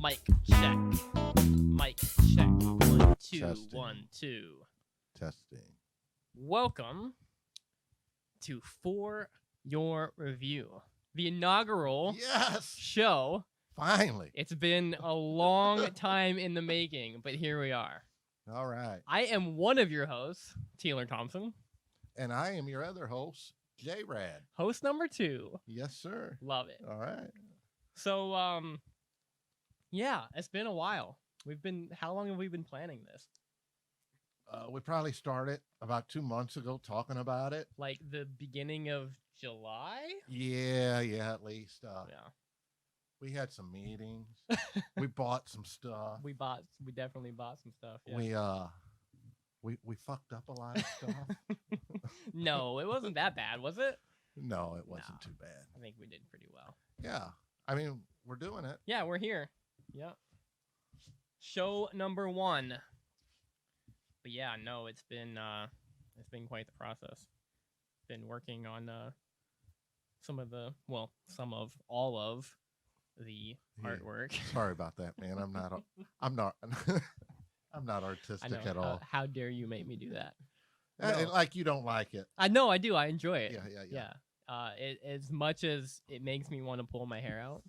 Mic check. Mic check. 1, 2, Testing. 1, 2. Testing. Welcome to For Your Review, the inaugural Yes! show. Finally. It's been a long time in the making, but here we are. All right. I am one of your hosts, Taylor Thompson. And I am your other host, J-Rad. Host number 2. Yes, sir. Love it. All right. So, yeah, it's been a while. How long have we been planning this? We probably started about 2 months ago talking about it. Like the beginning of July? Yeah, at least. Yeah. We had some meetings. We bought some stuff. We definitely bought some stuff. Yeah. We fucked up a lot of stuff. No, it wasn't that bad, was it? No, it wasn't No. too bad. I think we did pretty well. Yeah. I mean, we're doing it. Yeah, we're here. Yep. Show number 1. But yeah, no, it's been quite the process. Been working on some of all of the Yeah. artwork. Sorry about that, man. I'm not I'm not I artistic know. at all. How dare you make me do that? And like you don't like it. I know I do. I enjoy it. Yeah. As much as it makes me want to pull my hair out,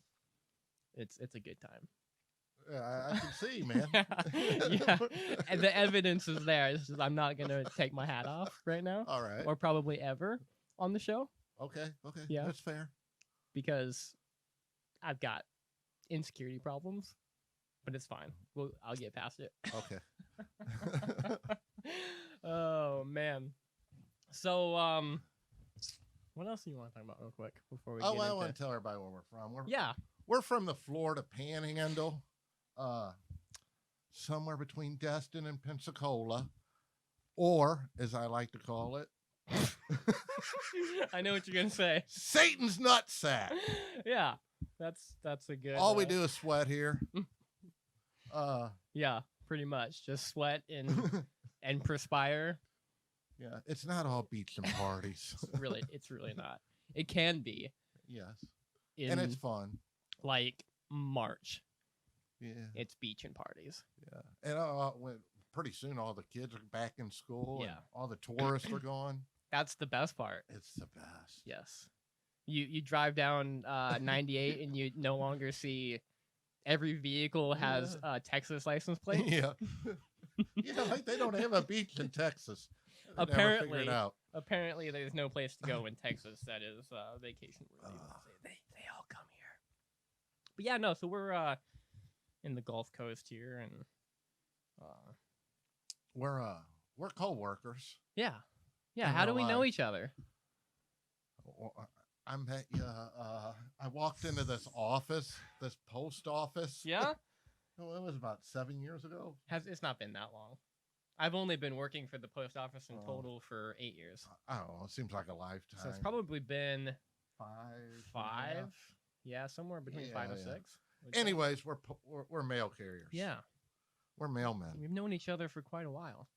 it's a good time. Yeah, I can see, man. Yeah, and the evidence is there. It's just I'm not gonna take my hat off right now, All right. or probably ever on the show, Okay. Yeah. That's fair. because I've got insecurity problems. But it's fine. I'll get past it. Okay. Oh man. So what else do you want to talk about real quick before we get I into? want to tell everybody where we're from. Yeah. We're from the Florida Panhandle, somewhere between Destin and Pensacola, or as I like to call it, I know what you're gonna say. Satan's nutsack. Yeah. That's a good All we do is sweat here. Yeah, pretty much. Just sweat and perspire. Yeah, it's not all beach and parties. It's really not. It can be Yes, in and it's fun. like March. Yeah, It's beach and parties. yeah. And pretty soon all the kids are back in school. Yeah. And all the tourists are gone. That's the best part. It's the best. Yes. You drive down 98 and you no longer see every vehicle has a Texas license plate. Yeah. Yeah, like they don't have a beach in Texas. They never figured it out. Apparently there's no place to go in Texas that is vacation worthy. They all come here. But yeah, no, so we're in the Gulf Coast here, and We're co-workers. yeah. In How do real we know life. each other? I met you. I walked into this office, this post office. Yeah. Oh, it was about 7 years ago. It's not been that long. I've only been working for the post office in Oh. total for 8 years. I don't know. It seems like a lifetime. So it's probably been 5. Yeah, somewhere between 5 and Yeah. 6. would say. Anyways, we're mail carriers. Yeah, We're mailmen. we've known each other for quite a while.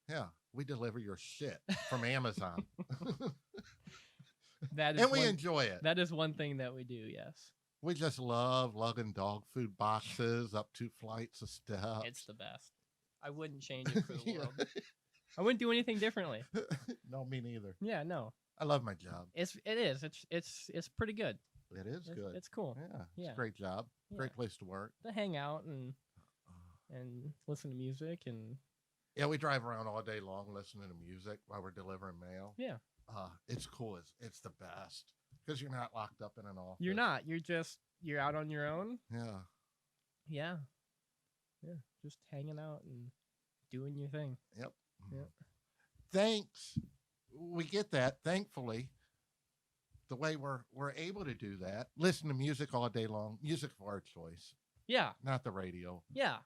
Yeah, we deliver your shit from Amazon, That is and we one, enjoy it. that is one thing that we do. Yes, We just love lugging dog food boxes up 2 flights of steps. it's the best. I wouldn't change it for the Yeah. world. I wouldn't do anything differently. No, me neither. Yeah, no, I love my job. it's pretty good. It is good. It's cool. Yeah, it's Yeah. a great job. Yeah. Great place to work. To hang out and listen to music and Yeah, we drive around all day long listening to music while we're delivering mail. yeah. It's cool. It's the best because you're not locked up in an office. You're not. You're out on your own. Yeah. Yeah. Yeah. Just hanging out and doing your thing. Yep. Yep. Thanks. We get that. Thankfully, the way we're able to do that, listen to music all day long, music of our choice, Yeah. not the radio, Yeah.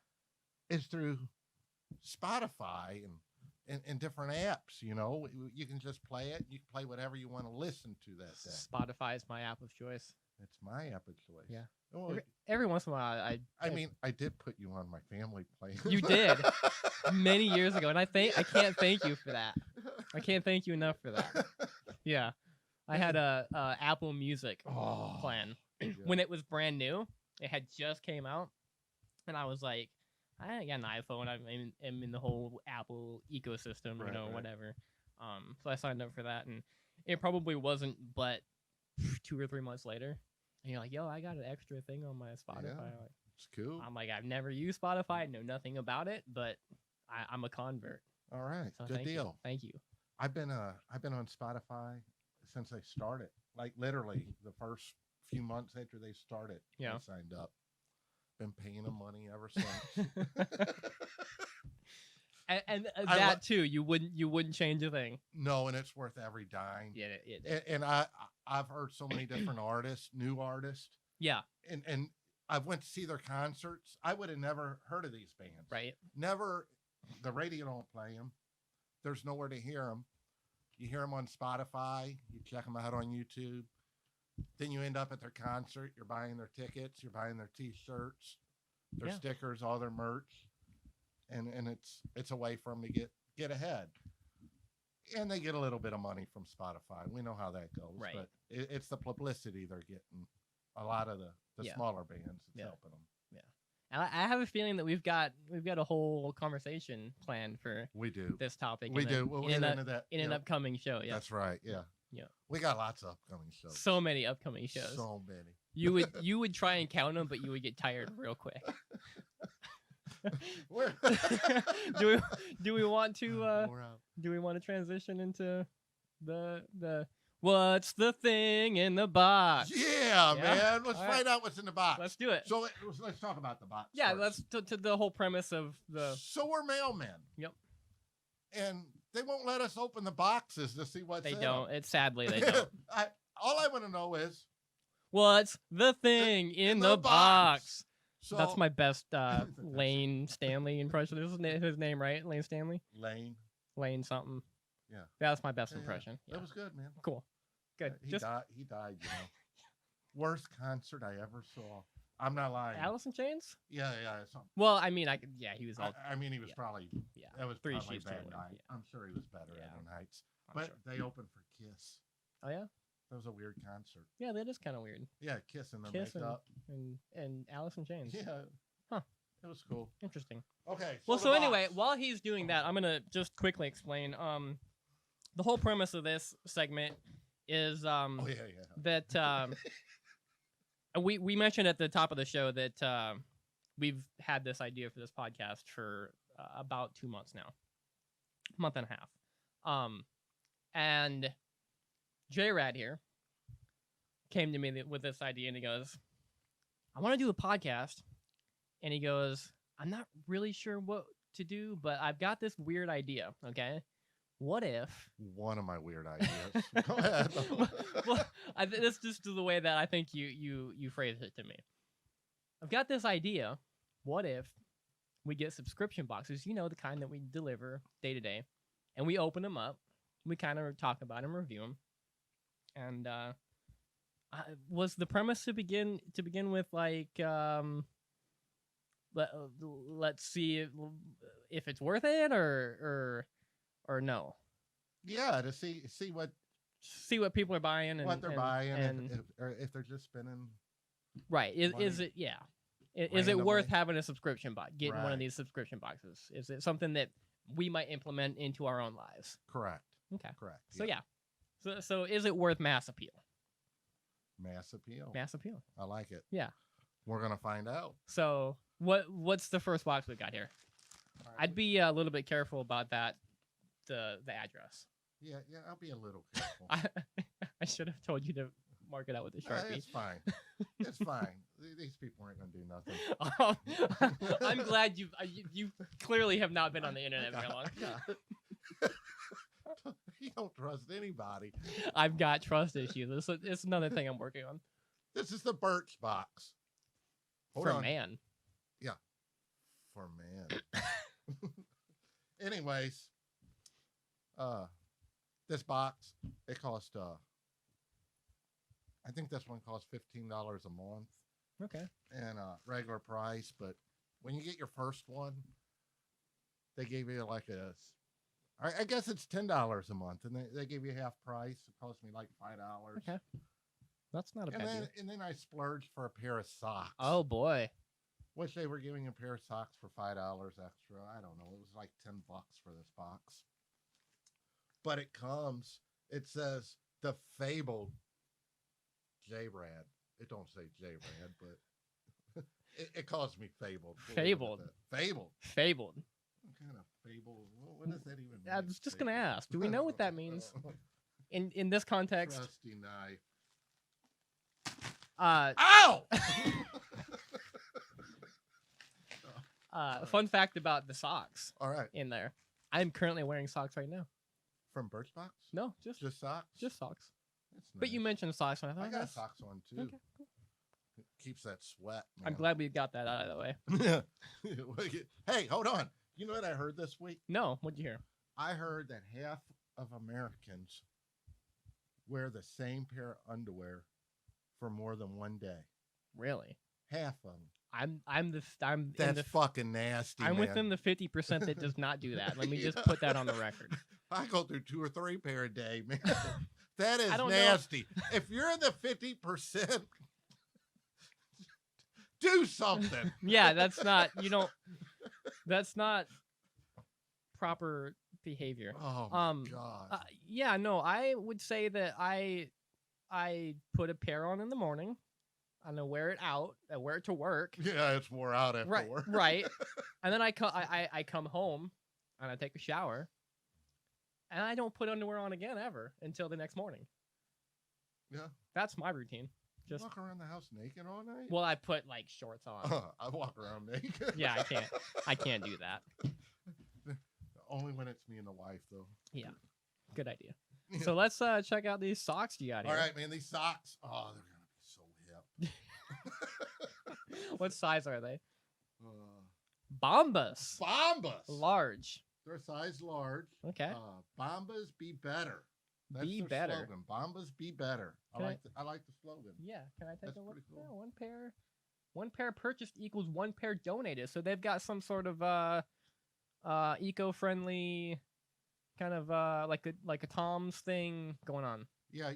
is through Spotify and different apps. You know, you can just play it. You can play whatever you want to listen to that day. Spotify is my app of choice. It's my app of choice. Yeah. Oh, Every once in a while, I mean, I did put you on my family plan. You did many years ago, and I can't thank you for that. I can't thank you enough for that. Yeah, I had a Apple Music plan yeah. when it was brand new. It had just came out, And I was like, I got an iPhone. I'm in the whole Apple ecosystem, Right, right. whatever. So I signed up for that, and it probably wasn't but 2 or 3 months later. And you're like, yo, I got an extra thing on my Spotify. Yeah. Like, It's cool. I'm like, I've never used Spotify, I know nothing about it, but I'm a convert. All right. So Good deal. Thank you. I've been on Spotify since they started. Like literally the first few months after they started. Yeah. I signed up. Been paying them money ever since. and that too, you wouldn't change a thing. No, and it's worth every dime. Yeah, And I've heard so many different artists, new artists. Yeah. And I went to see their concerts. I would have never heard of these bands. Right. Never. The radio don't play them. There's nowhere to hear them. You hear them on Spotify. You check them out on YouTube. Then you end up at their concert. You're buying their tickets. You're buying their T-shirts, their stickers, all their merch, and it's a way for them to get ahead. And they get a little bit of money from Spotify. We know how that goes. Right. But it's the publicity they're getting. A lot of the smaller bands. It's helping them. And I have a feeling that we've got a whole conversation planned for this topic. We do. We'll get into that in an upcoming show. Yeah. That's right. Yeah. Yeah. We got lots of upcoming shows. So many upcoming shows. So many. You would try and count them, but you would get tired real quick. do we want to transition into the what's the thing in the box? Yeah, man. Let's find out what's in the box. Let's do it. So let's talk about the box. Yeah, first. let's to the whole premise of the. So we're mailmen. Yep. And they won't let us open the boxes to see what's in them. They don't. It's sadly they don't. All I want to know is what's the thing in the box? So that's my best Lane Stanley impression. This is his name, right? Lane Stanley. Lane something. Yeah. That's my best impression. That was good, man. Cool. Good. He died. Worst concert I ever saw. I'm not lying. Alice in Chains? Yeah. Well, I mean, he was all. I mean, he was probably. Yeah. That was Three probably Sheets a bad to the night. Wind, I'm sure he was better other nights. I'm But sure. they opened for Kiss. Oh yeah. That was a weird concert. Yeah, that is kind of weird. Yeah, Kiss and their Kiss makeup. and Alice in Chains. Yeah. Huh. It was cool. Interesting. Okay. Well, so anyway, while he's doing that, I'm gonna just quickly explain. The whole premise of this segment is that we mentioned at the top of the show that we've had this idea for this podcast for about 2 months now, month and a half. And J-Rad here came to me with this idea, and he goes, I want to do a podcast. And he goes, I'm not really sure what to do, but I've got this weird idea, okay? What if... One of my weird ideas. Go ahead. Well, that's just the way that I think you phrased it to me. I've got this idea. What if we get subscription boxes, the kind that we deliver day to day, and we open them up, we kind of talk about them, review them, and was the premise to begin with like let's see if it's worth it or no? Yeah, to see what people are buying and what they're buying and if they're just spending. Right. Is it is it worth having a subscription box? Getting one of these subscription boxes? Is it something that we might implement into our own lives? Correct. Okay. Correct. So yeah. So is it worth mass appeal? Mass appeal. Mass appeal. I like it. Yeah. We're gonna find out. So what's the first box we got here? Right, I'd be a little bit careful about that. The address. Yeah, I'll be a little careful. I should have told you to mark it out with a Sharpie. It's fine. It's fine. These people aren't going to do nothing. I'm glad you clearly have not been on the internet very long. You don't trust anybody. I've got trust issues. It's another thing I'm working on. This is the Birch Box. Hold on. Man. Yeah. For man. Anyways, this box, it cost I think this one costs $15 a month. Okay. And regular price, but when you get your first one, they gave you like I guess it's $10 a month, and they give you half price. It cost me like $5. Okay. That's not a bad deal. And then I splurged for a pair of socks. Oh boy. Wish they were giving a pair of socks for $5 extra. I don't know. It was like $10 for this box. But it says the fabled J-Rad. It don't say J-Rad, but it calls me fabled. Fabled. Fabled. Fabled. What kind of fable? What does that even mean? I was just going to ask. Do we know what that means? In this context? Trusty knife. Ow! Fun fact about the socks. All right. In there. I'm currently wearing socks right now. From Birch Box? No, just socks? Just socks. That's nice. But you mentioned socks. And I got socks on too. Okay, cool. It keeps that sweat. Man. I'm glad we got that out of the way. Hey, hold on. You know what I heard this week? No, what'd you hear? I heard that half of Americans wear the same pair of underwear for more than one day. Really? Half of them. That's fucking nasty. I'm man. within the 50% that does not do that. Let me just put that on the record. I go through 2 or 3 pair a day, man. That is I don't nasty. If you're in the 50%, do something. Yeah, that's not. That's not proper behavior. Oh my god. Yeah, no, I would say that I put a pair on in the morning. And I wear it out. I wear it to work. Yeah, it's wore out after Right, work. right. And then I come home and I take a shower. And I don't put underwear on again ever until the next morning. Yeah. That's my routine. Just walk around the house naked all night? Well, I put like shorts on. I walk around naked. Yeah, I can't do that. Only when it's me and the wife, though. Yeah. Good idea. So let's check out these socks you got here. All right, man. These socks. Oh, they're gonna be so hip. What size are they? Bombas. Bombas. Large. They're size large. Okay. Bombas be better. That's be their better. slogan. Bombas be better. I like the slogan. Yeah. Can I take That's a look? pretty cool. Yeah, one pair purchased equals one pair donated. So they've got some sort of eco-friendly kind of like a Tom's thing going on. Yeah,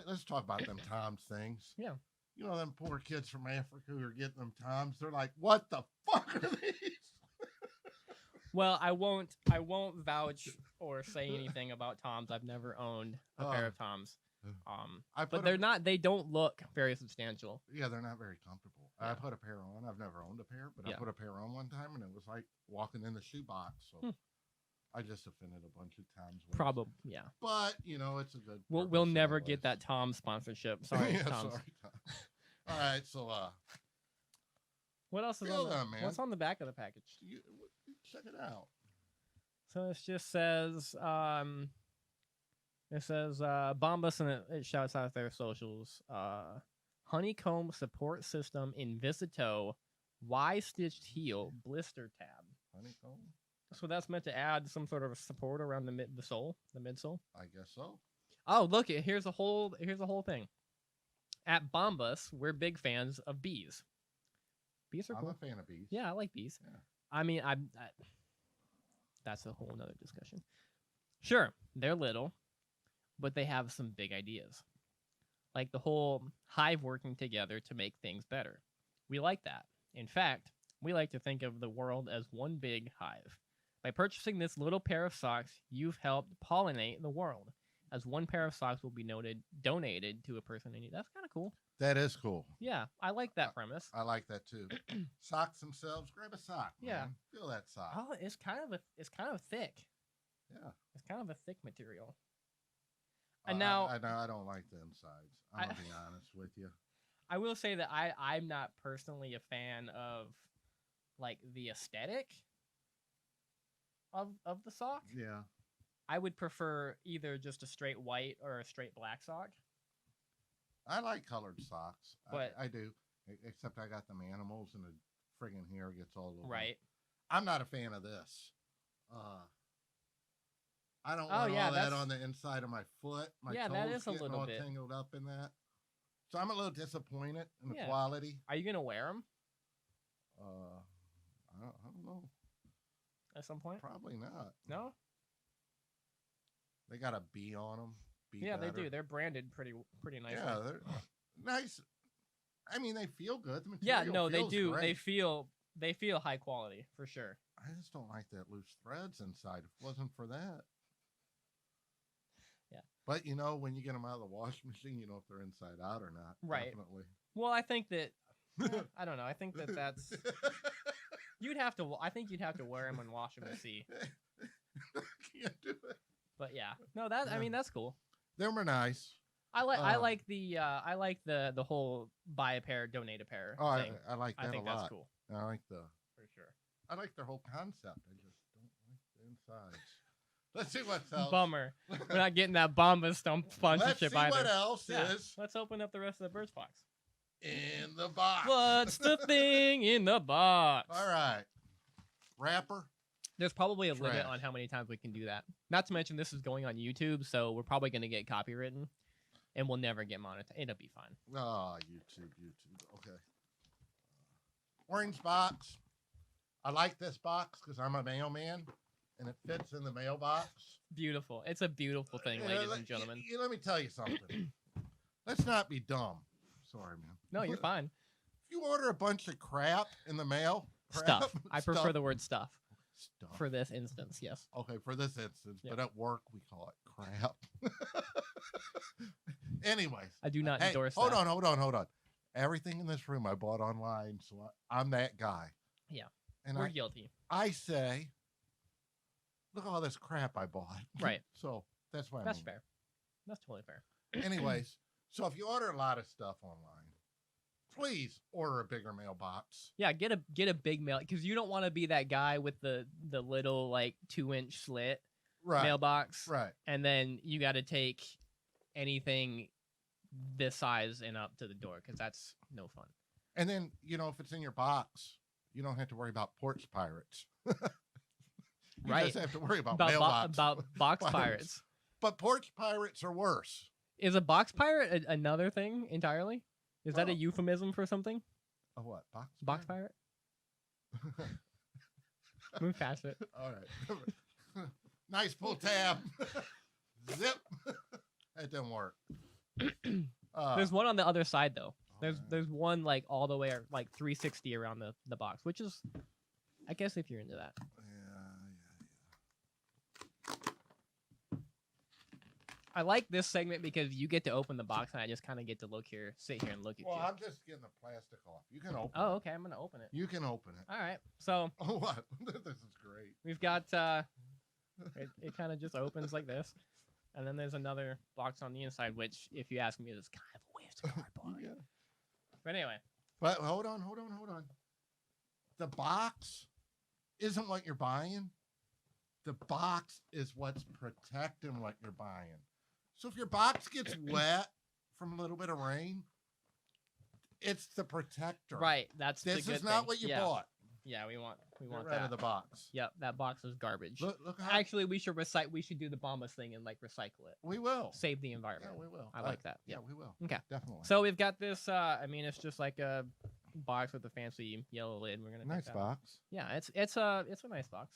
let's talk about them Tom's things. Yeah. You know them poor kids from Africa who are getting them Toms. They're like, what the fuck are these? Well, I won't vouch or say anything about Toms. I've never owned a pair of Toms. But they don't look very substantial. Yeah, they're not very comfortable. Yeah. I put a pair on. I've never owned a pair, but I put a pair on one time and it was like walking in the shoebox. So I just offended a bunch of Toms. Probably, yeah. But, it's a good We'll never get that Tom sponsorship. Sorry, yeah, Tom. sorry, Tom. All right, so what else is man. What's on the back of the package? Check it out. So it just says Bombas, and it shouts out their socials. Honeycomb support system in Visito, Y-stitched heel blister tab. Honeycomb. So that's meant to add some sort of support around the midsole. I guess so. Oh, look! Here's a whole thing. At Bombas, we're big fans of bees. Bees are cool. I'm a fan of bees. Yeah, I like bees. Yeah. I mean, that's a whole nother discussion. Sure, they're little, but they have some big ideas. Like the whole hive working together to make things better. We like that. In fact, we like to think of the world as one big hive. By purchasing this little pair of socks, you've helped pollinate the world, as one pair of socks will be donated to a person in need. That's kind of cool. That is cool. Yeah, I like that premise. I like that too. Socks themselves, grab a sock. Yeah. Man. Feel that sock. Oh, it's kind of thick. Yeah. It's kind of a thick material. And now I don't like the insides. I'm gonna be honest with you. I will say that I'm not personally a fan of like the aesthetic of the sock. Yeah. I would prefer either just a straight white or a straight black sock. I like colored socks. But I do. Except I got them animals and the friggin' hair gets all over. Right. I'm not a fan of this. I don't want all that on the inside of my foot. My toes that is a getting little all bit tangled up in that. So I'm a little disappointed in the Yeah. quality. Are you gonna wear them I don't know. at some point? Probably not. No. They got a B on them. Yeah, they do. They're branded pretty nicely. Yeah, they're nice. I mean, they feel good. The Yeah, material no, they feels do. Great. They feel high quality for sure. I just don't like that loose threads inside. If it wasn't for that. Yeah. But you know, when you get them out of the washing machine, you know if they're inside out or not. Right. Definitely. Well, I think that I don't know. I think that's you'd have to. I think you'd have to wear them and wash them to see. Can't do it. But yeah, no, that I mean that's cool. Them are nice. I like the whole buy a pair, donate a pair thing. I like that I think a lot. that's cool I like the. for sure. I like their whole concept. I just don't like the insides. Let's see what else. Bummer. We're not getting that Bomba Stump sponsorship Let's see either. what else Yeah, is let's open up the rest of the Birch Box. in the box. What's the thing in the box? All right. Wrapper. There's probably a limit Trash. on how many times we can do that. Not to mention this is going on YouTube, so we're probably going to get copywritten, and we'll never get monetized. It'll be fine. Oh, YouTube. Okay. Orange box. I like this box because I'm a mailman, and it fits in the mailbox. Beautiful. It's a beautiful thing, ladies and gentlemen. Let me tell you something. Let's not be dumb. Sorry, man. No, you're fine. If you order a bunch of crap in the mail, Stuff. I prefer the word stuff stuff. for this instance. Yes. Okay, for this instance, Yep. but at work we call it crap. Anyways, I do not hey, endorse hold that. on. Everything in this room I bought online, so I'm that guy. Yeah, and we're guilty. I say, look at all this crap I bought. Right. So that's why. That's fair. That's totally fair. Anyways, so if you order a lot of stuff online, please order a bigger mailbox. Yeah, get a big mail because you don't want to be that guy with the little like 2-inch slit mailbox, Right. and then you got to take anything this size and up to the door because that's no fun. And then, you know, if it's in your box, you don't have to worry about porch pirates. You Right. just have to worry about, About mailbox box pirates. But porch pirates are worse. Is a box pirate another thing entirely? Is that a Well- euphemism for something? A what? Box pirate? Move past it. All right. Nice pull tab. Zip. That didn't work. There's one on the other side though. Alright. There's one like all the way like 360 around the box, which is, I guess if you're into that. I like this segment because you get to open the box and I just kind of get to sit here and look at Well, you. I'm just getting the plastic off. You can open Oh, it. okay. I'm gonna open it. You can open it. All right. So Oh, what? This is great. we've got it kind of just opens like this, and then there's another box on the inside, which, if you ask me, is kind of a waste of cardboard. Yeah. But anyway, But hold on. The box isn't what you're buying. The box is what's protecting what you're buying. So if your box gets wet from a little bit of rain, it's the protector. right? That's the This good is not thing. what you yeah. bought. Yeah, we want Get rid that. of the box. Yep, that box is garbage. Look how Actually, we should We should do the Bombas thing and like recycle it. we will. Save the Yeah, environment. we will. I like that. Yeah, Yeah. we will. Okay. Definitely. So we've got this. I mean, it's just like a box with a fancy yellow lid. We're gonna take Nice that. box. Yeah, it's a nice box.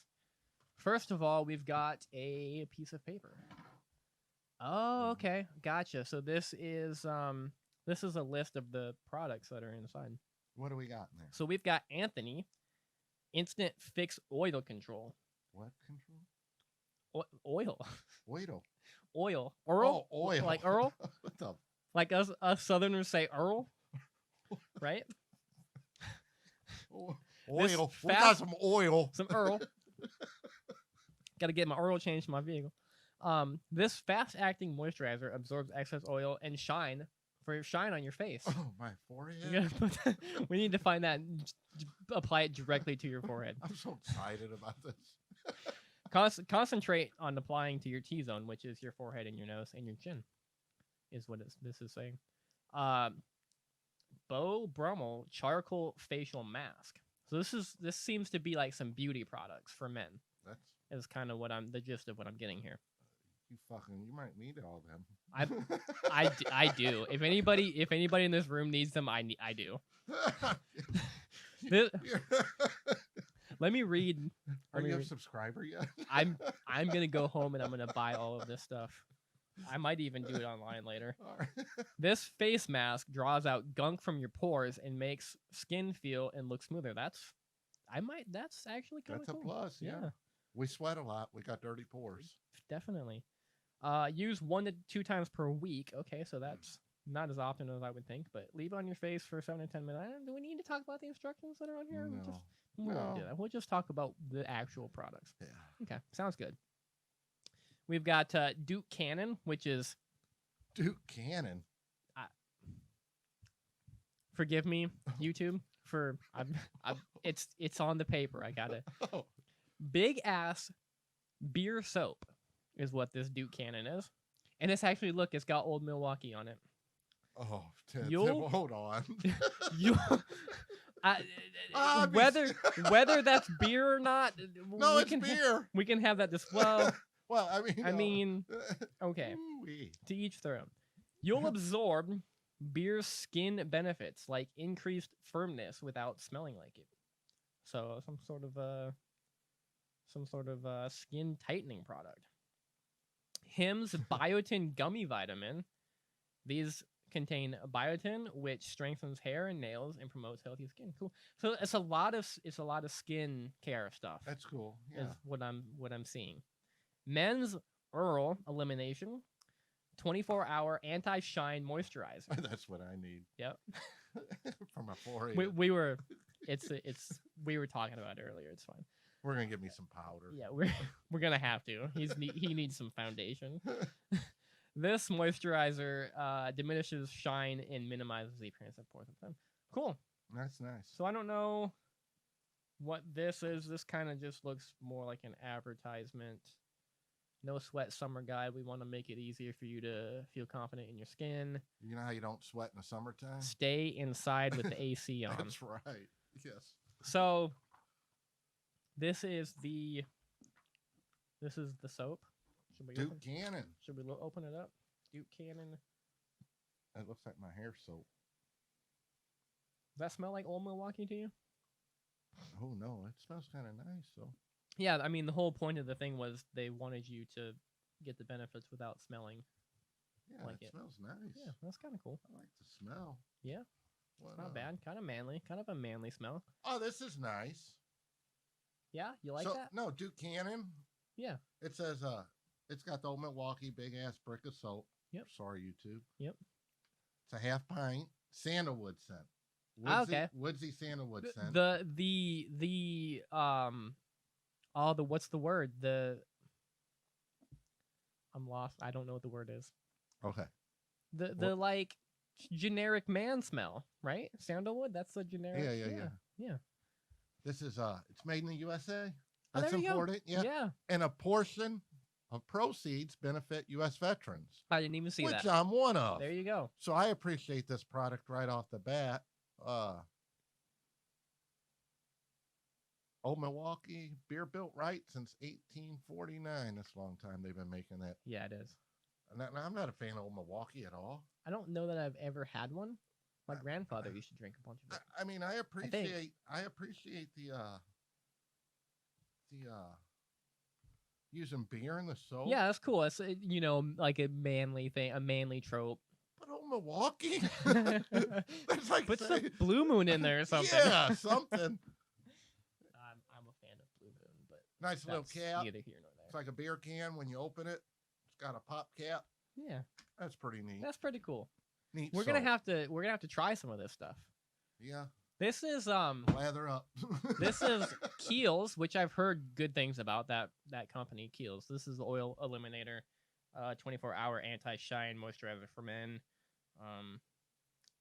First of all, we've got a piece of paper. Oh, okay, gotcha. So this is a list of the products that are inside. What do we got in there? So we've got Anthony, Instant Fix Oil Control. What control? Oil, Oil. Earl, Oh, oil. like Earl, What the? like us Southerners say Earl, right? Oil. This We got fast- some oil. Some Earl. Got to get my oil changed in my vehicle. This fast-acting moisturizer absorbs excess oil and shine on your face. Oh, my You forehead. gotta put that- we need to find that and apply it directly to your forehead. I'm so excited about this. Concentrate on applying to your T-zone, which is your forehead and your nose and your chin, is what this is saying. Beau Brummel charcoal facial mask. So this seems to be like some beauty products for men. That's Is kind of the gist of what I'm getting here. you might need all them. I do. If anybody in this room needs them, I do. This- Let me read. Are Let me you a read. subscriber yet? I'm gonna go home and I'm gonna buy all of this stuff. I might even do it online later. All right. This face mask draws out gunk from your pores and makes skin feel and look smoother. That's actually kind of That's cool. a plus. Yeah. We sweat a lot. We got dirty pores. Definitely. Use 1 to 2 times per week. Okay, so that's not as often as I would think, but leave on your face for 7 to 10 minutes. Do we need to talk about the instructions that are on here? No. We won't do that. We'll just talk about the actual products. Yeah. Okay, sounds good. We've got Duke Cannon, which is Duke Cannon. Forgive me, YouTube, for it's on the paper. I got it. Oh. Big ass beer soap is what this Duke Cannon is, and it's actually it's got Old Milwaukee on it. Oh, Tim, hold on. Whether that's beer or not, no, it's beer. We can have that display. Well, I mean, okay. Ooh-wee. To each their own. You'll absorb beer's skin benefits like increased firmness without smelling like it. So some sort of skin tightening product. Hims Biotin gummy vitamin. These contain biotin, which strengthens hair and nails and promotes healthy skin. Cool. So it's a lot of skin care stuff. That's cool. Yeah. Is what I'm seeing. Men's Earl Elimination 24-hour anti-shine moisturizer. That's what I need. Yep. For my forehead. We were talking about it earlier. It's fine. We're gonna give me some powder. Yeah, we're gonna have to. He needs some foundation. This moisturizer diminishes shine and minimizes the appearance of pores and sun. Cool. That's nice. So I don't know what this is. This kind of just looks more like an advertisement. No sweat summer guide. We want to make it easier for you to feel confident in your skin. You know how you don't sweat in the summertime? Stay inside with the AC on. That's right. Yes. So this is the soap. Duke Cannon. Should we open it up? Duke Cannon. That looks like my hair soap. Does that smell like Old Milwaukee to you? Oh no, it smells kind of nice. So. Yeah, I mean the whole point of the thing was they wanted you to get the benefits without smelling. Yeah, like it smells nice. Yeah, that's kind of cool. I like the smell. Yeah, it's not bad. Kind of manly. Kind of a manly smell. Oh, this is nice. Yeah, you like that? No, Duke Cannon. Yeah. It says it's got the Old Milwaukee big ass brick of soap. Yep. Sorry, YouTube. Yep. It's a half pint sandalwood scent. Okay. Woodsy sandalwood scent. What's the word? I'm lost. I don't know what the word is. Okay. The like generic man smell, right? Sandalwood. That's the generic. Yeah. This is it's made in the USA. Oh, That's important. Yeah. Yeah. And a portion of proceeds benefit U.S. veterans. I didn't even see that. Which I'm one of. There you go. So I appreciate this product right off the bat. Old Milwaukee, beer built right since 1849. That's a long time they've been making that. Yeah, it is. And I'm not a fan of Old Milwaukee at all. I don't know that I've ever had one. My grandfather used to drink a bunch of it. I mean, I appreciate the using beer in the soap. Yeah, that's cool. It's like a manly thing, a manly trope. But Old Milwaukee, that's like put some Blue Moon in there or something. Yeah, something. I'm a fan of Blue Moon, but nice little cap. Neither here nor there. It's like a beer can. When you open it, it's got a pop cap. Yeah, that's pretty neat. That's pretty cool. Neat. We're gonna have to try some of this stuff. Yeah. This is lather up. This is Kiehl's, which I've heard good things about that company, Kiehl's. This is the oil eliminator, 24-hour anti-shine moisturizer for men.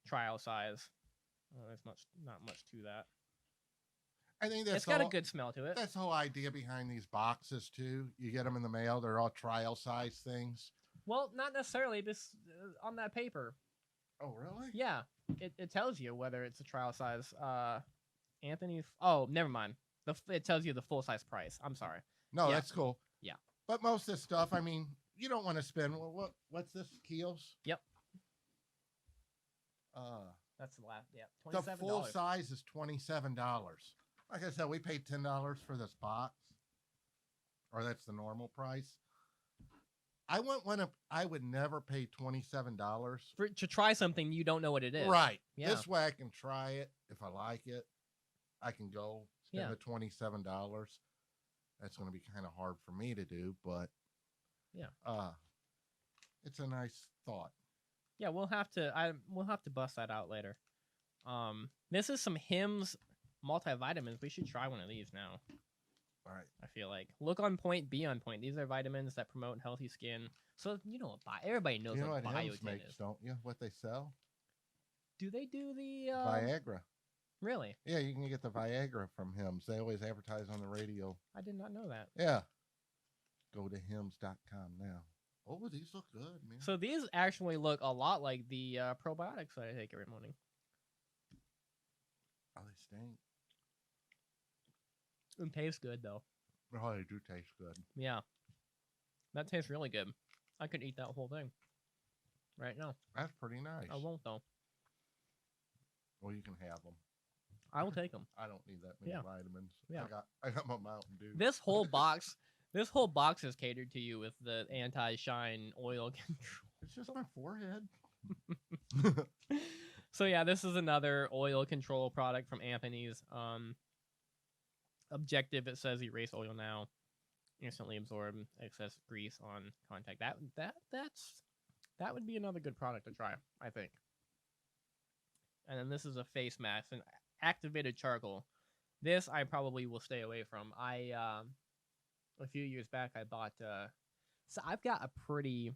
Trial size. There's not much to that. I think it's got a good smell to it. That's the whole idea behind these boxes too. You get them in the mail; they're all trial size things. Well, not necessarily. This on that paper. Oh, really? Yeah, it tells you whether it's a trial size. Anthony. Oh, never mind. It tells you the full size price. I'm sorry. No, that's cool. Yeah. But most of this stuff, I mean, you don't want to spend. What's this? Kiehl's? Yep. That's the last. Yeah. $27. The full size is $27. Like I said, we paid $10 for this box, or that's the normal price. I would never pay $27. to try something you don't know what it is. Right. Yeah. This way I can try it. If I like it, I can go spend Yeah. the $27. That's going to be kind of hard for me to do, but yeah, it's a nice thought. yeah. We'll have to bust that out later. This is some Hims multivitamins. We should try one of these now. All right. I feel like look on point, be on point. These are vitamins that promote healthy skin. So you know what everybody knows You know what what Hims biotin makes, is. don't you? What they sell? Do they do the Viagra. Really? Yeah, you can get the Viagra from Hims. They always advertise on the radio. I did not know that. Yeah. Go to hims.com now. Oh, these look good, man. So these actually look a lot like the probiotics that I take every morning. Oh, they stink. It tastes good though. Oh, they do taste good. Yeah, that tastes really good. I could eat that whole thing right now. That's pretty nice. I won't though. Well, you can have them. I will take them. I don't need that many Yeah. vitamins. Yeah. I got my Mountain Dew. This whole box is catered to you with the anti-shine oil control. It's just my forehead. So yeah, this is another oil control product from Anthony's. Objective, it says erase oil now, instantly absorb excess grease on contact. That would be another good product to try, I think. And then this is a face mask, an activated charcoal. This I probably will stay away from. A few years back I bought so I've got a pretty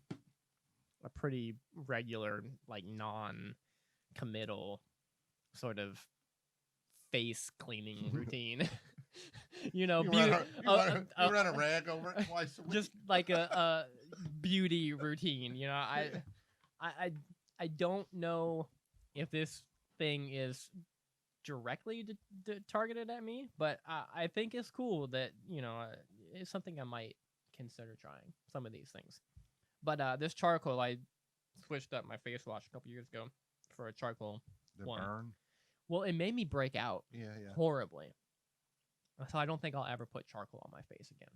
regular, like, non-committal sort of face cleaning routine. You know, you run a rag over it twice a week. just like a beauty routine. You know, I don't know if this thing is directly targeted at me, but I think it's cool that, you know, it's something I might consider trying, some of these things. But this charcoal, I switched up my face wash a couple years ago for a charcoal one. Burn. Well, it made me break out Yeah. horribly. So I don't think I'll ever put charcoal on my face again.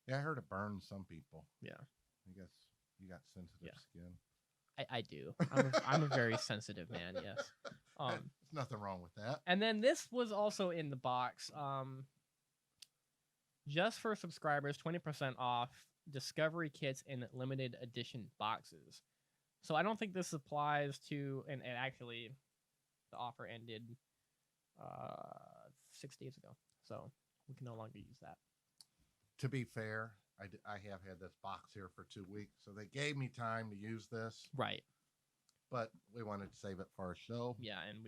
Yeah, I heard it burns some people. Yeah. I guess you got sensitive skin. I do. I'm a very sensitive man, yes. There's nothing wrong with that. And then this was also in the box. Just for subscribers, 20% off Discovery kits in limited edition boxes. So I don't think this applies to, and actually the offer ended 6 days ago. So we can no longer use that. To be fair, I have had this box here for 2 weeks, so they gave me time to use this. Right. But we wanted to save it for our show. Yeah, and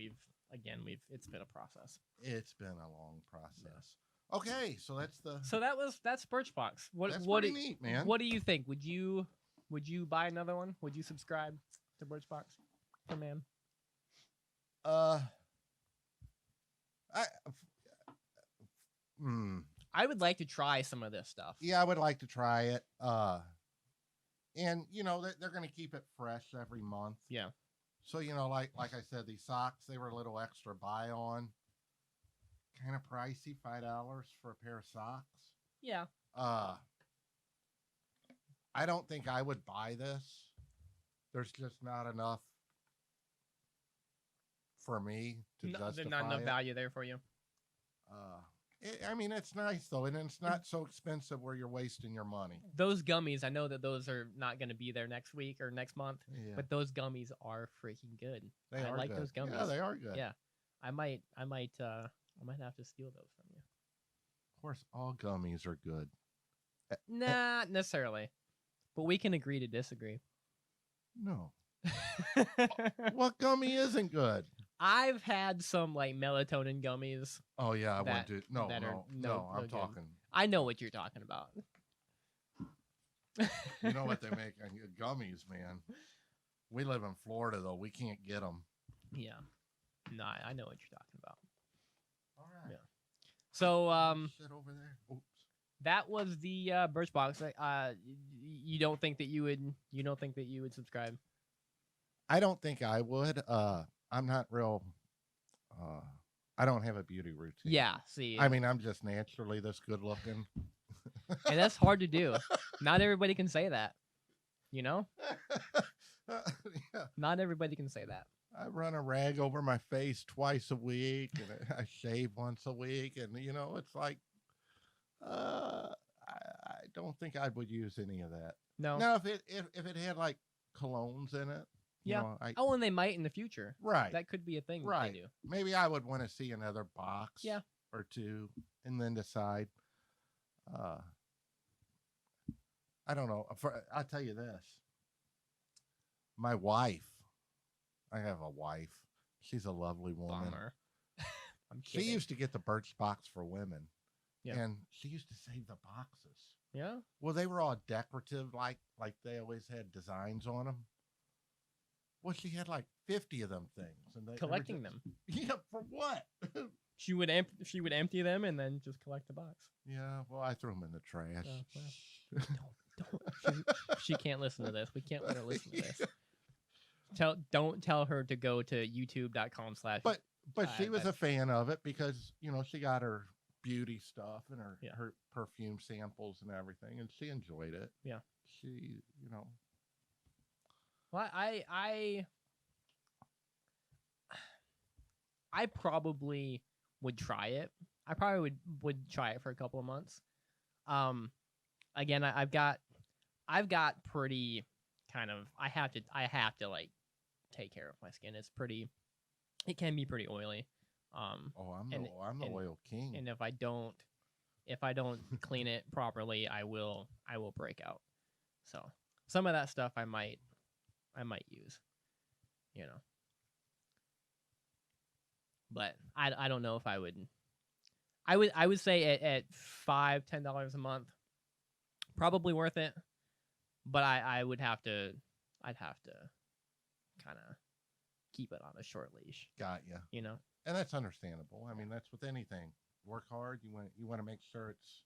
it's been a process. It's been a long process. Yeah. Okay, so that's Birch Box. That's pretty neat, man. What do you think? Would you buy another one? Would you subscribe to Birch Box for man? I would like to try some of this stuff. Yeah, I would like to try it. And you know they're going to keep it fresh every month. Yeah. So you know, like I said, these socks, they were a little extra buy on. Kind of pricey, $5 for a pair of socks. Yeah. I don't think I would buy this. There's just not enough for me to justify There's not enough value there for you. I mean, it's nice though, and it's not so expensive where you're wasting your money. Those gummies, I know that those are not going to be there next week or next month, but those gummies are freaking good. I like those gummies. Yeah, they are good. Yeah, I might have to steal those from you. Of course, all gummies are good. Not necessarily, but we can agree to disagree. No. What gummy isn't good? I've had some like melatonin gummies. Oh yeah, I went to no. I'm good. talking. I know what you're talking about. You know what they make gummies, man. We live in Florida though. We can't get them. Yeah. No, I know what you're talking about. All right. Yeah. So shit over there. Oops. That was the Birch Box. You don't think that you would subscribe? I don't think I would. I'm not real. I don't have a beauty routine. Yeah. See. I mean, I'm just naturally this good looking. And that's hard to do. Not everybody can say that. You know, Yeah. not everybody can say that. I run a rag over my face twice a week, and I shave once a week, and it's like, I don't think I would use any of that. No. Now, if it had like colognes in it, Yeah. I Oh, and they might in the future. right, That could be a thing that right. they do. Maybe I would want to see another box, Yeah. or two, and then decide. Uh, I don't know. I'll tell you this. My wife, I have a wife. She's a lovely woman. Bummer. I'm She kidding. used to get the Birch Box for women. Yeah. And she used to save the boxes. Yeah. Well, they were all decorative, like they always had designs on them. Well, she had like 50 of them things, and they were Collecting just- them. Yeah, for what? She would empty them and then just collect the box. Yeah, well, I threw them in the trash. Oh, Don't. She can't listen to this. We can't let her listen to this. Don't tell her to go to youtube.com/. But she was I- a fan of it because she got her beauty stuff and her Yeah. her perfume samples and everything, and she enjoyed it. Yeah. She, Well, I probably would try it. I probably would try it for a couple of months. Again, I've got pretty kind of I have to like take care of my skin. It can be pretty oily. I'm and- the and- oil king. And if I don't clean it properly, I will break out. So some of that stuff I might use, but I don't know if I would. I would say at $5-10 a month, probably worth it. But I'd have to kind of keep it on a short leash. Got you. And that's understandable. I mean, that's with anything. Work hard. You want to make sure it's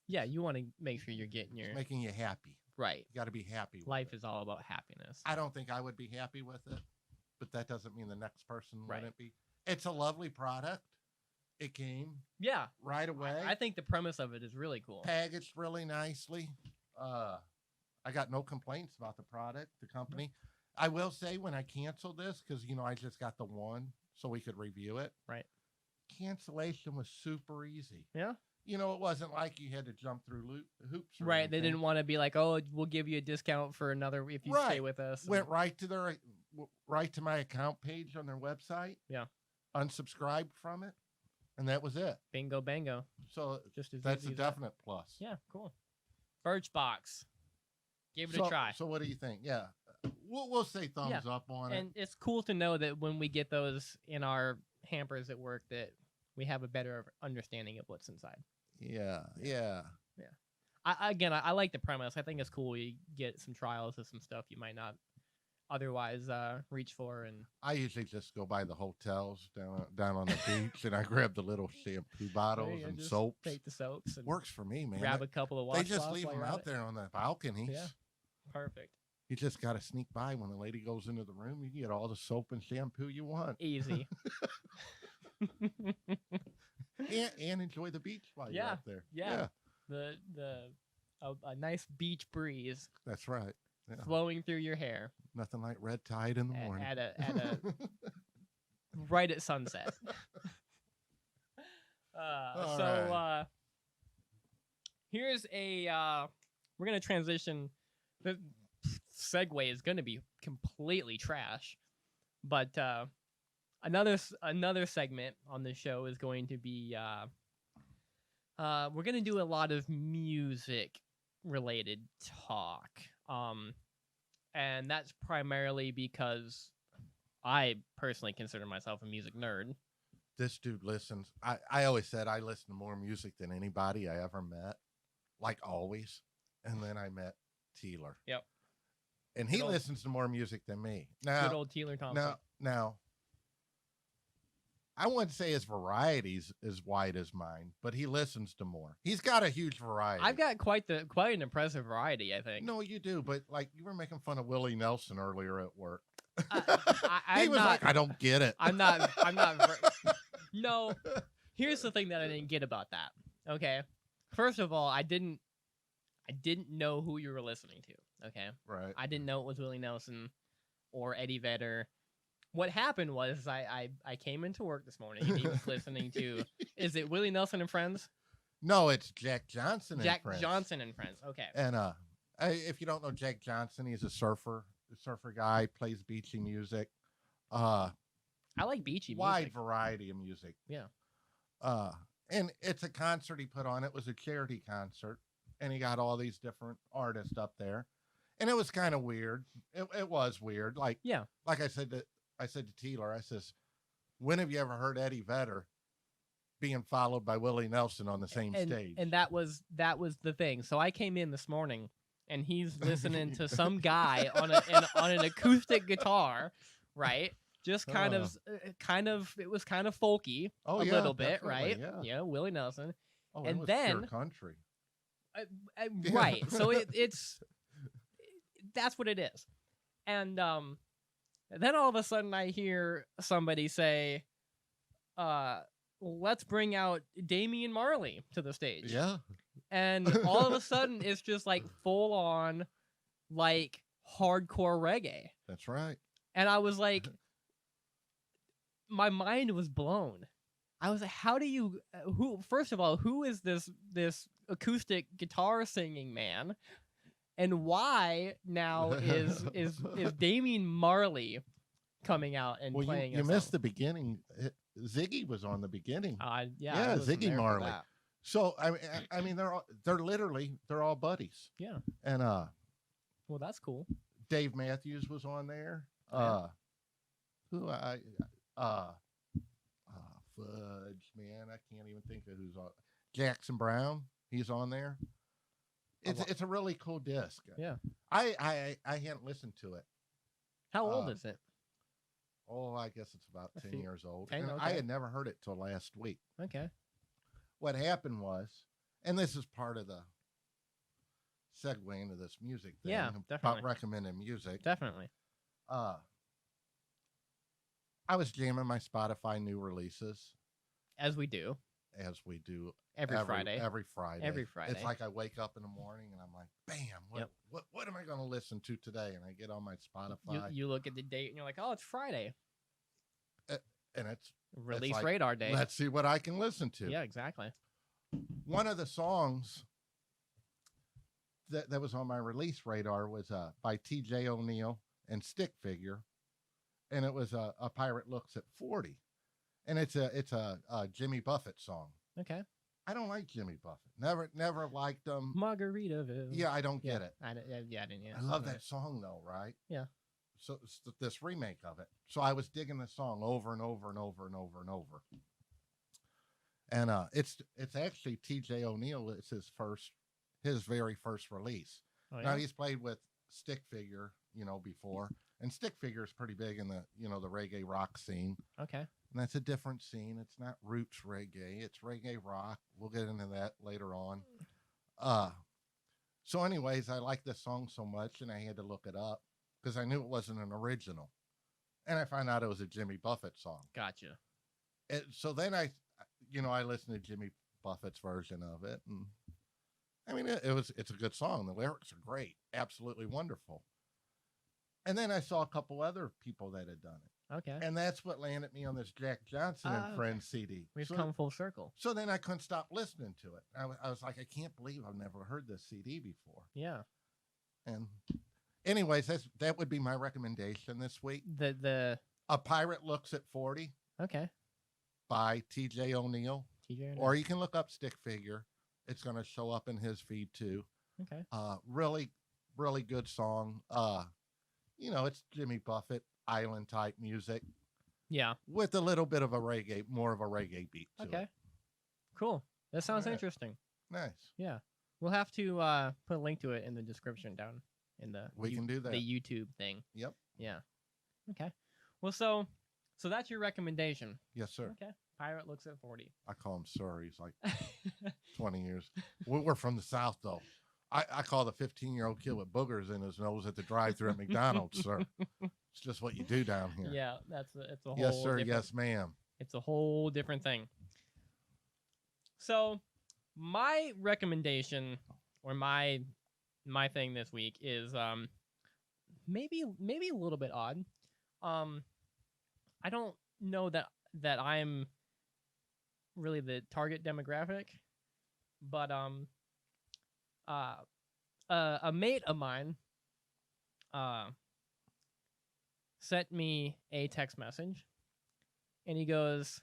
Yeah, you want to make sure you're getting your making you happy. right. You got to be happy. With Life it. is all about happiness. I don't think I would be happy with it, but that doesn't mean the next person Right. wouldn't be. It's a lovely product. It came Yeah, right away. I think the premise of it is really cool. Packaged really nicely. I got no complaints about the product, the company. I will say when I canceled this, because I just got the one so we could review it. Right. Cancellation was super easy. Yeah. It wasn't like you had to jump through hoops. Or Right. They anything. didn't want to be like, oh, we'll give you a discount for another if you stay Right. with us. Went right to my account page on their website. Yeah. Unsubscribed from it, and that was it. Bingo, bango. So Just as that's easy a as that. definite plus. Yeah, cool. Birch Box. Give it so, a try. So what do you think? Yeah, we'll say thumbs up on And it's cool to know that when we get those in our hampers at work, that we have a better understanding of what's inside. it. Yeah. I like the premise. I think it's cool. We get some trials of some stuff you might not otherwise reach for. And I usually just go by the hotels down on the beach, and I grab the little shampoo bottles you and just soaps. take the soaps and Works for me, man. grab a couple of They washcloths. just leave while them you're at out it. there on the balconies. Yeah. Perfect. You just got to sneak by when the lady goes into the room. You can get all the soap and shampoo you want, Easy. and enjoy the beach while you're Yeah, out there. yeah. A nice beach breeze That's right. Yeah. flowing through your hair Nothing like red tide in the morning. at a right at sunset. All So right. here's a we're gonna transition. The segue is gonna be completely trash, but another segment on the show is going to be we're gonna do a lot of music related talk. And that's primarily because I personally consider myself a music nerd. This dude listens. I always said I listen to more music than anybody I ever met, like always. And then I met Teeler. Yep. And he Good old- listens to more music than me. Good Now, old Teeler Thompson. now, I wouldn't say his variety's as wide as mine, but he listens to more. He's got a huge variety. I've got quite an impressive variety, I think. No, you do, but like you were making fun of Willie Nelson earlier at work. I- He I'm was not- like, I don't get it. I'm not. No. Here's the thing that I didn't get about that. Okay. First of all, I didn't know who you were listening to. Okay. Right. I didn't know it was Willie Nelson or Eddie Vedder. What happened was I came into work this morning and he was listening to, is it Willie Nelson and Friends? No, it's Jack Johnson and Jack Friends. Johnson and Friends. Okay. And if you don't know Jack Johnson, he's a surfer guy, plays beachy music. I like beachy wide music. variety of music. Yeah. And it's a concert he put on. It was a charity concert, and he got all these different artists up there, and it was kind of weird. It was weird. Like I said to Taylor, I says, when have you ever heard Eddie Vedder being followed by Willie Nelson on the same stage? And that was the thing. So I came in this morning, and he's listening to some guy on an acoustic guitar, right? Just kind of, it was kind of folky a little bit, right? Yeah, Willie Nelson. Oh, and it was then pure country, right? So it's that's what it is. And then all of a sudden I hear somebody say, "Let's bring out Damian Marley to the stage." Yeah, and all of a sudden it's just like full on, like hardcore reggae. That's right. And I was like. My mind was blown. I was like, how do you first of all, who is this acoustic guitar singing man? And why now is Damian Marley coming out and playing? You missed the beginning. Ziggy was on the beginning. Yeah, Ziggy Marley. So I mean they're all buddies. Yeah. And well, that's cool. Dave Matthews was on there. Fudge, man, I can't even think of who's on. Jackson Brown, he's on there. It's a really cool disc. Yeah. I hadn't listened to it. How old is it? Oh, I guess it's about 10 years old. 10, and okay. I had never heard it till last week. Okay. What happened was, and this is part of the segue into this music thing. Yeah, definitely. About recommending music. Definitely. I was jamming my Spotify new releases. As we do. Every Friday. It's like I wake up in the morning and I'm like, bam, what am I going to listen to today? And I get on my Spotify. You look at the date and you're like, oh, it's Friday. And it's Release Radar Day. Let's see what I can listen to. Yeah, exactly. One of the songs that was on my release radar was by T.J. O'Neill and Stick Figure. And it was a Pirate Looks at 40. And it's a Jimmy Buffett song. Okay. I don't like Jimmy Buffett. Never liked him. Margaritaville. Yeah, I don't get it. I didn't. Yeah, I love that song though, right? Yeah. So it's this remake of it. So I was digging the song over and over and over and over and over. And it's actually T.J. O'Neill. It's his very first release. Oh, yeah? Now he's played with Stick Figure, before. And Stick Figure is pretty big in the reggae rock scene. Okay. And that's a different scene. It's not roots reggae. It's reggae rock. We'll get into that later on. So anyways, I like this song so much, and I had to look it up because I knew it wasn't an original. And I found out it was a Jimmy Buffett song. Gotcha. So then I listened to Jimmy Buffett's version of it. And I mean, it's a good song. The lyrics are great. Absolutely wonderful. And then I saw a couple other people that had done it. Okay. And that's what landed me on this Jack Johnson and Friends CD. We've come full circle. So then I couldn't stop listening to it. I was like, I can't believe I've never heard this CD before. Yeah. And anyways, that would be my recommendation this week. A Pirate Looks at 40. Okay. By T.J. O'Neill. Or you can look up Stick Figure. It's going to show up in his feed too. Okay. Really, really good song. It's Jimmy Buffett island type music. Yeah. With a little bit of more of a reggae beat to it. Cool. That sounds interesting. Nice. Yeah. We'll have to put a link to it in the description down in the can do that. The YouTube thing. Yep. Yeah. Okay. Well, so that's your recommendation. Yes, sir. Okay. Pirate Looks at 40. I call him sir. He's like 20 years. We're from the South, though. I call the 15-year-old kid with boogers in his nose at the drive-thru at McDonald's, sir. It's just what you do down here. Yeah, it's a whole. Yes, sir. Yes, ma'am. It's a whole different thing. So, my recommendation or my my thing this week is maybe a little bit odd. I don't know that I'm really the target demographic, but a mate of mine sent me a text message, and he goes,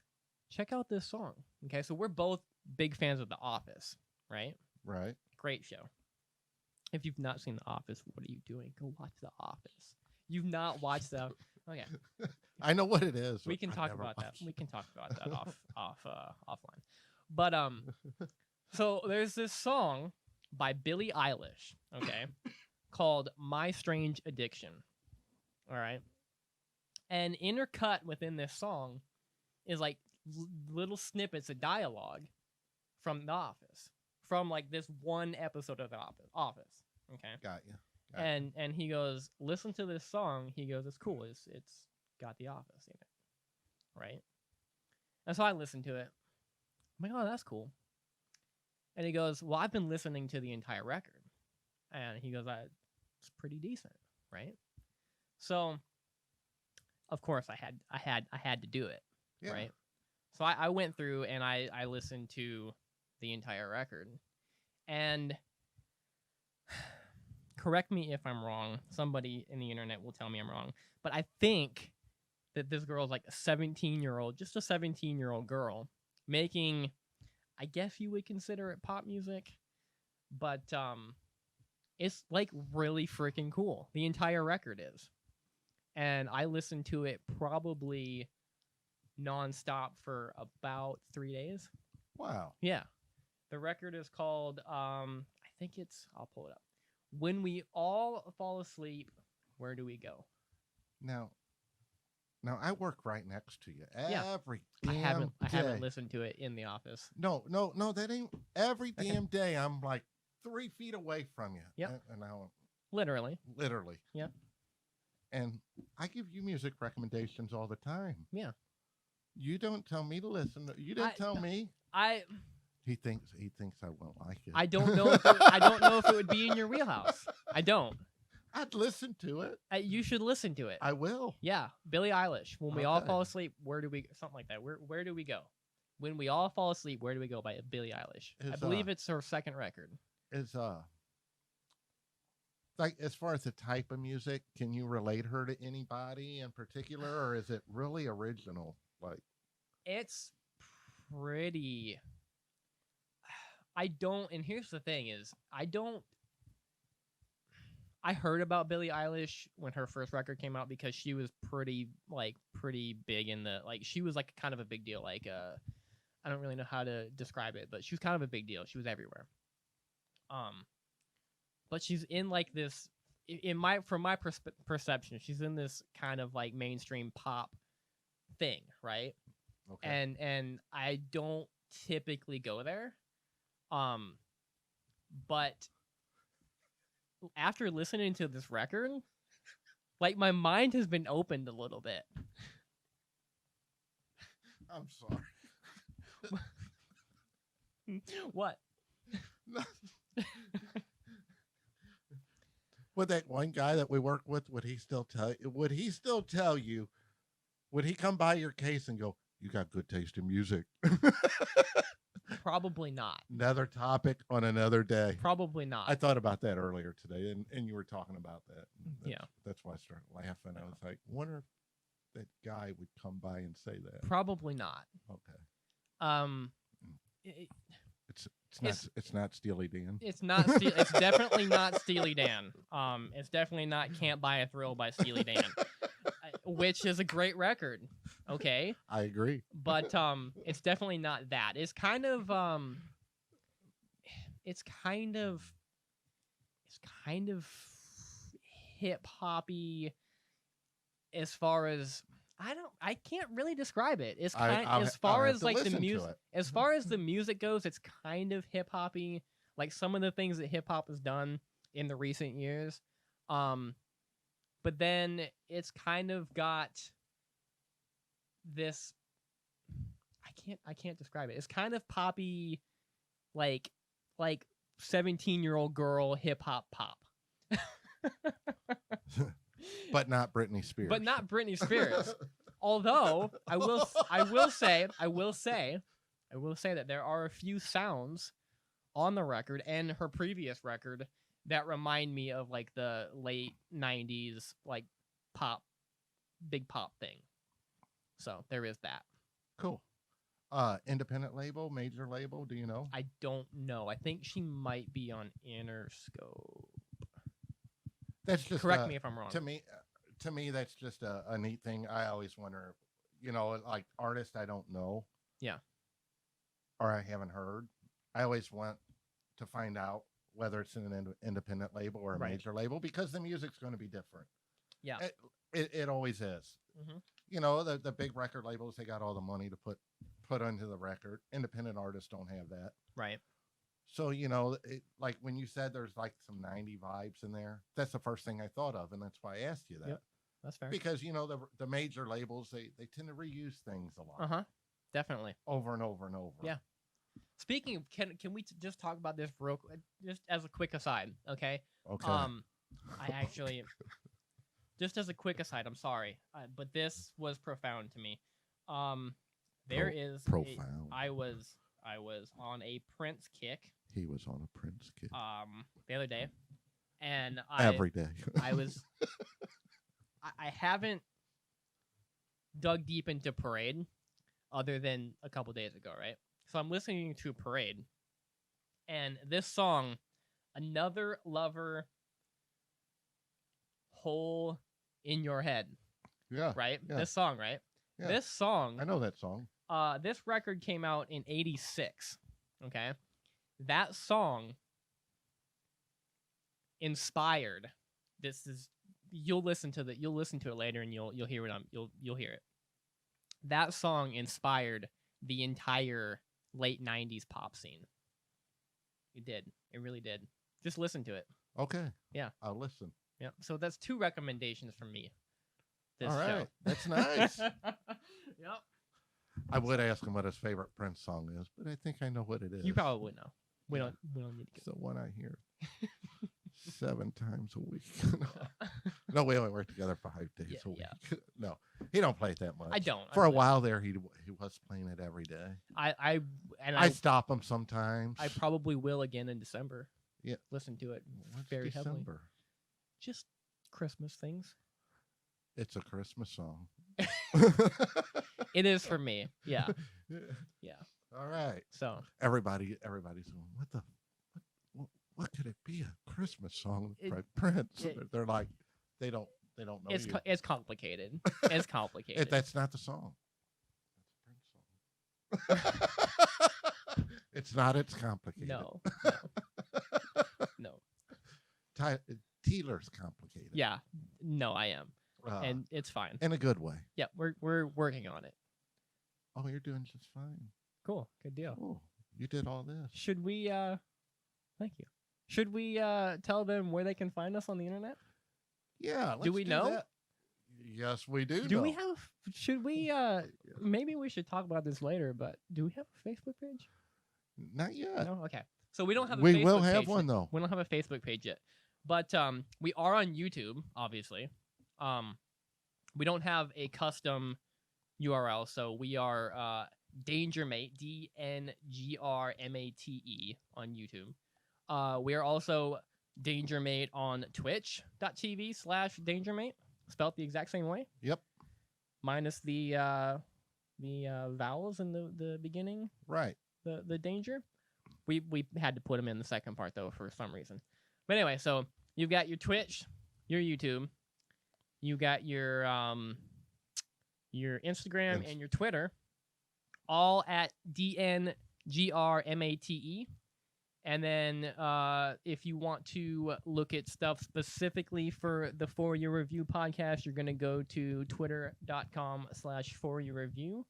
check out this song. Okay, so we're both big fans of The Office, right? Right. Great show. If you've not seen The Office, what are you doing? Go watch The Office. You've not watched the... Okay. I know what it is. We can I've talk never about that. watched We can talk about that offline. But so there's this song by Billie Eilish, okay, called My Strange Addiction. All right. And intercut within this song is like little snippets of dialogue from The Office, from like this one episode of The Office. Okay. Got you. And he goes, listen to this song. He goes, it's cool. It's got The Office in it, right? And so I listened to it. I'm like, oh, that's cool. And he goes, well, I've been listening to the entire record, and he goes, it's pretty decent, right? So, of course, I had to do it, Yeah. right? So I went through and I listened to the entire record, and correct me if I'm wrong. Somebody in the internet will tell me I'm wrong, but I think that this girl is like a 17-year-old, just a 17-year-old girl making, I guess you would consider it pop music, but it's like really freaking cool. The entire record is. And I listened to it probably nonstop for about 3 days. Wow. Yeah. The record is called, I think it's, I'll pull it up. When We All Fall Asleep, Where Do We Go? Now I work right next to you Yeah. every I damn day. haven't listened to it in the office. No, that ain't every Okay. damn day. I'm like 3 feet away from you. Yep. And I Literally. Yep. And I give you music recommendations all the time. Yeah. You don't tell me to listen. You didn't tell me. He thinks I won't like it. I don't know if it would be in your wheelhouse. I don't. I'd listen to it. You should listen to it. I will. Yeah, Billie Eilish. When we all Okay. fall asleep, where do we? Something like that. Where do we go? When we all fall asleep, where do we go? By Billie Eilish. I believe it's her second record. Is like as far as the type of music, can you relate her to anybody in particular, or is it really original? Like, It's pretty. I don't. And here's the thing: is I don't. I heard about Billie Eilish when her first record came out because she was pretty big in the, like, she was like kind of a big deal. Like, I don't really know how to describe it, but she was kind of a big deal. She was everywhere. But she's in like this, from my perception, she's in this kind of like mainstream pop thing, right? okay. And I don't typically go there. But after listening to this record, like, my mind has been opened a little bit. I'm sorry. What? Would that one guy that we work with, would he still tell you, would he come by your case and go, you got good taste in music? Probably not. Another topic on another day. Probably not. I thought about that earlier today, and you were talking about that. Yeah. That's why I started laughing. I was like, wonder if that guy would come by and say that. Probably not. Okay. It's not Steely Dan. It's not. It's definitely not Steely Dan. It's definitely not "Can't Buy a Thrill" by Steely Dan, which is a great record. Okay. I agree. But it's definitely not that. It's kind of hip hoppy as far as I can't really describe it. It's kind as far as like the music, as far as the music goes, it's kind of hip hoppy, like some of the things that hip hop has done in the recent years. But then it's kind of got this, I can't describe it. It's kind of poppy, like 17-year-old girl hip hop pop. But not Britney Spears. But not Britney Spears. Although I will say that there are a few sounds on the record and her previous record that remind me of like the late 90s like pop, big pop thing. So there is that. Cool. Independent label, major label, do you know? I don't know. I think she might be on Interscope. That's just correct me if I'm wrong. To me, that's just a neat thing. I always wonder, you know, like artists I don't know. Yeah. Or I haven't heard. I always want to find out whether it's an independent label or a major label because the music's going to be different. Yeah. It always is. Mm-hmm. You know, the big record labels, they got all the money to put onto the record. Independent artists don't have that. Right. So, you know, like when you said there's like some 90 vibes in there, that's the first thing I thought of. And that's why I asked you that. Yep. That's fair. Because, you know, the major labels, they tend to reuse things a lot. Uh-huh. Definitely. Over and over and over. Yeah. Speaking of, can we just talk about this real quick, just as a quick aside, okay? Okay. I actually, just as a quick aside, I'm sorry, but this was profound to me. Profound. I was on a Prince kick. He was on a Prince kick. The other day, and every day. I haven't dug deep into Parade, other than a couple days ago, right? So I'm listening to Parade, and this song, Another Lover, Hole in Your Head. Yeah. Right? Yeah. This song, right? Yeah. This song. I know that song. This record came out in '86. Okay? That song inspired. You'll listen to it later and you'll hear it you'll hear it. That song inspired the entire late 90s pop scene. It did. It really did. Just listen to it. Okay. Yeah. I'll listen. Yeah. So that's 2 recommendations from me. All right. Show. That's nice. Yep. I would ask him what his favorite Prince song is, but I think I know what it is. You probably would know. We don't need to It's the one I hear 7 times a week. No, we only work together 5 days a week. Yeah. No, he don't play it that much. I don't. For a while there, he was playing it every day. I stop him sometimes. I probably will again in December. Yeah. Listen to it What's very December? heavily. Just Christmas things. It's a Christmas song. It is for me. Yeah. Yeah. All right. So everybody's going, what could it be? A Christmas song by Prince? They're like, they don't know. It's complicated. It's complicated. That's not the song. That's a Prince song. It's not. It's complicated. No. Teeler's complicated. Yeah. No, I am. And it's fine. In a good way. Yeah, we're working on it. Oh, you're doing just fine. Cool. Good deal. Oh, you did all this. Should we thank you. Should we tell them where they can find us on the internet? Yeah. Do we know? That. Yes, we do. Do we have should we maybe we should talk about this later, but do we have a Facebook page? Not yet. No? Okay. So we don't have a We Facebook will have page one yet. though. We don't have a Facebook page yet. But we are on YouTube, obviously. We don't have a custom URL, so we are Dangermate, DNGRMATE on YouTube. We are also Dangermate on twitch.tv/Dangermate, spelled the exact same way. Yep. Minus the vowels in the beginning. Right. The danger. We had to put them in the second part though for some reason. But anyway, so you've got your Twitch, your YouTube, you got your Instagram and your Twitter, all at DNGRMATE. And then if you want to look at stuff specifically for the For Your Review podcast, you're going to go to twitter.com/foryourreview.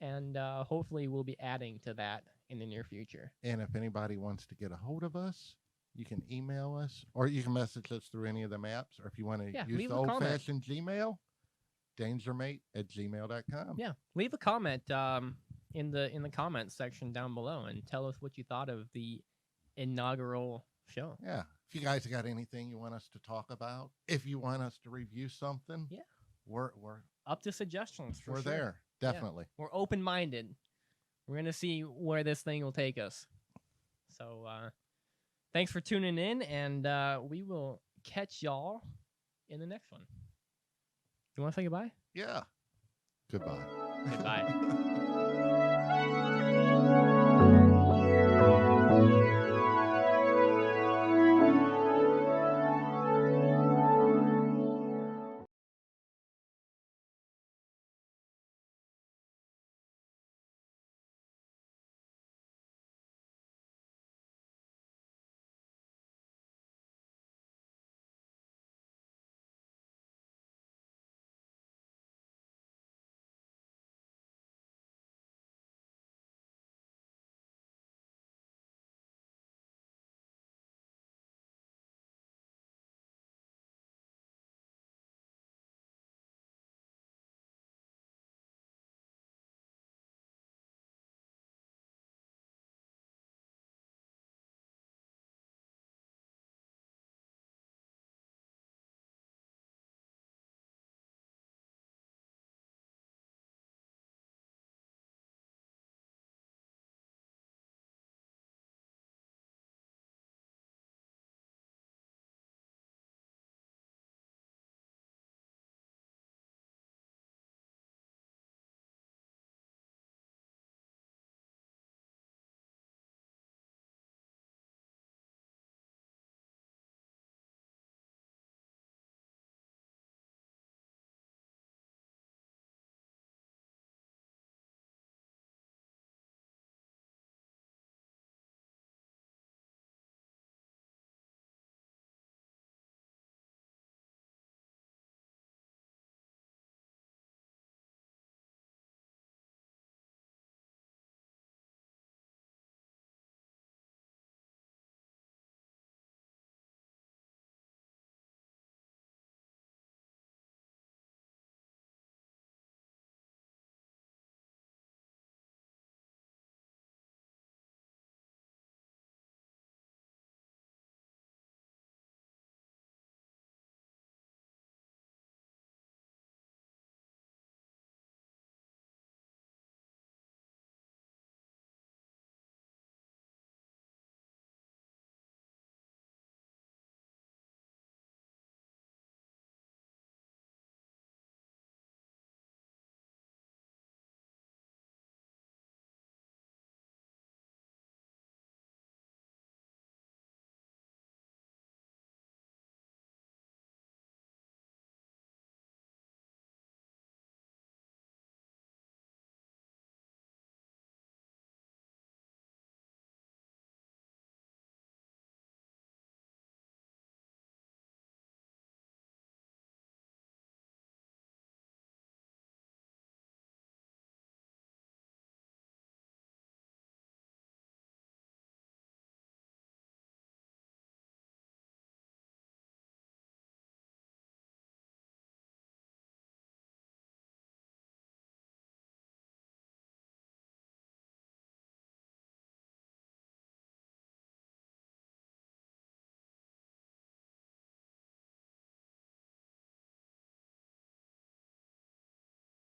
And hopefully we'll be adding to that in the near future. And if anybody wants to get a hold of us, you can email us or you can message us through any of the apps. Or if you want to use the old-fashioned Gmail, dangermate@gmail.com. Yeah, leave a comment in the comments section down below and tell us what you thought of the inaugural show. Yeah. If you guys got anything you want us to talk about, if you want us to review something, Yeah. we're Up to suggestions. For we're sure. there. Definitely. We're open-minded. We're gonna see where this thing will take us. So thanks for tuning in, and we will catch y'all in the next one. You want to say goodbye? Yeah. Goodbye. Goodbye.